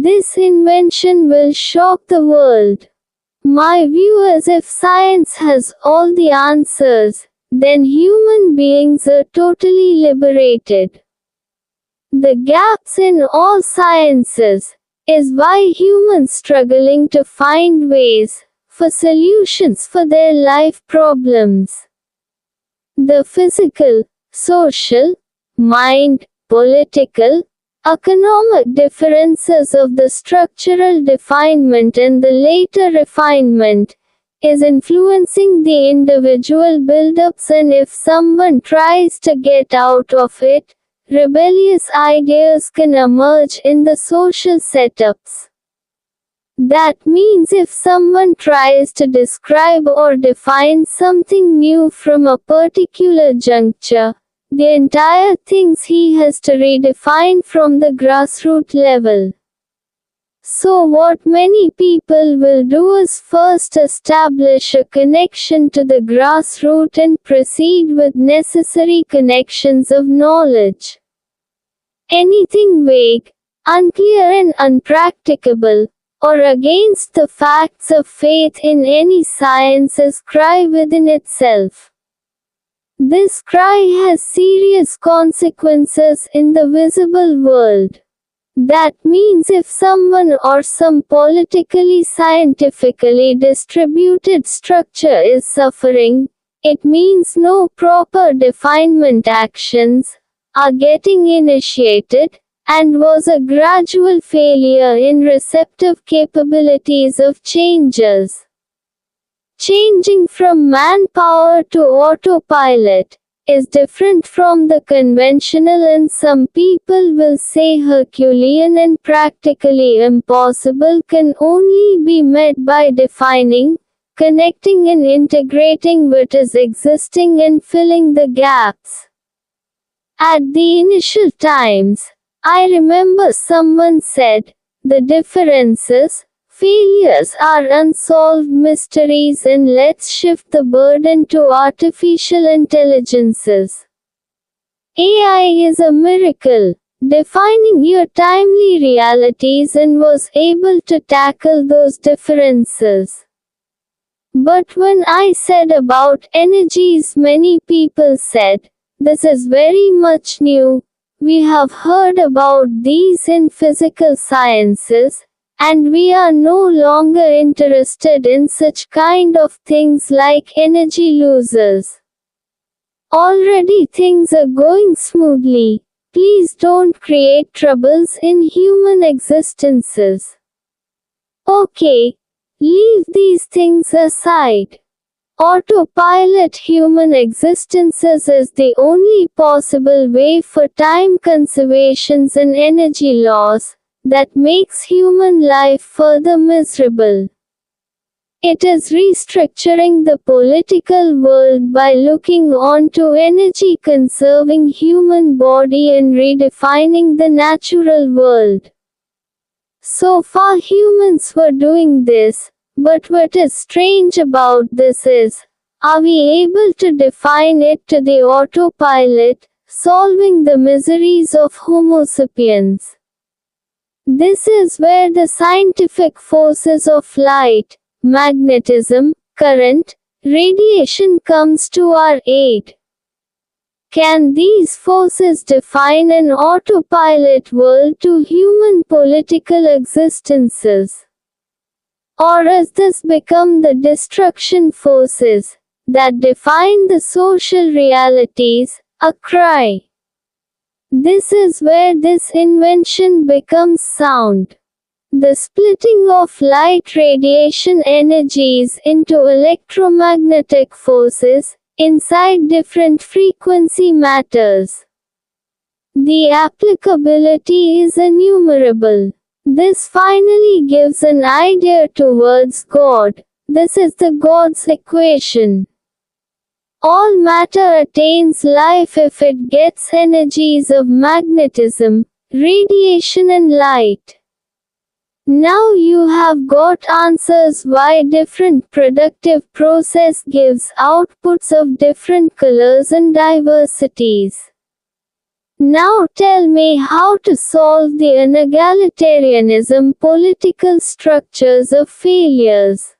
This invention will shock the world. My view is if science has all the answers, then human beings are totally liberated. The gaps in all sciences is why humans struggling to find ways for solutions for their life problems. The physical, social, mind, political, economic differences of the structural definement and the later refinement is influencing the individual build-ups, and if someone tries to get out of it, rebellious ideas can emerge in the social setups. That means if someone tries to describe or define something new from a particular juncture, the entire things he has to redefine from the grassroots level. So what many people will do is first establish a connection to the grassroots and proceed with necessary connections of knowledge. Anything vague, unclear and unpracticable, or against the facts of faith in any science is cry within itself. This cry has serious consequences in the visible world. That means if someone or some politically scientifically distributed structure is suffering, it means no proper definement actions are getting initiated, and was a gradual failure in receptive capabilities of changes. Changing from manpower to autopilot is different from the conventional, and some people will say Herculean and practically impossible can only be met by defining, connecting and integrating what is existing and filling the gaps. At the initial times, I remember someone said, the differences, failures are unsolved mysteries, and let's shift the burden to artificial intelligences. AI is a miracle, defining your timely realities, and was able to tackle those differences. But when I said about energies, many people said, this is very much new. We have heard about these in physical sciences, and we are no longer interested in such kind of things like energy losers. Already things are going smoothly. Please don't create troubles in human existences. Okay, leave these things aside. Autopilot human existences is the only possible way for time conservations and energy loss that makes human life further miserable. It is restructuring the political world by looking onto energy conserving human body and redefining the natural world. So far humans were doing this. But what is strange about this is, are we able to define it to the autopilot, solving the miseries of Homo sapiens? This is where the scientific forces of light, magnetism, current, radiation comes to our aid. Can these forces define an autopilot world to human political existences? Or has this become the destruction forces that define the social realities, a cry? This is where this invention becomes sound. The splitting of light radiation energies into electromagnetic forces inside different frequency matters. The applicability is innumerable. This finally gives an idea towards God. This is the God's equation. All matter attains life if it gets energies of magnetism, radiation and light. Now you have got answers why different productive process gives outputs of different colors and diversities. Now tell me how to solve the inegalitarianism political structures of failures.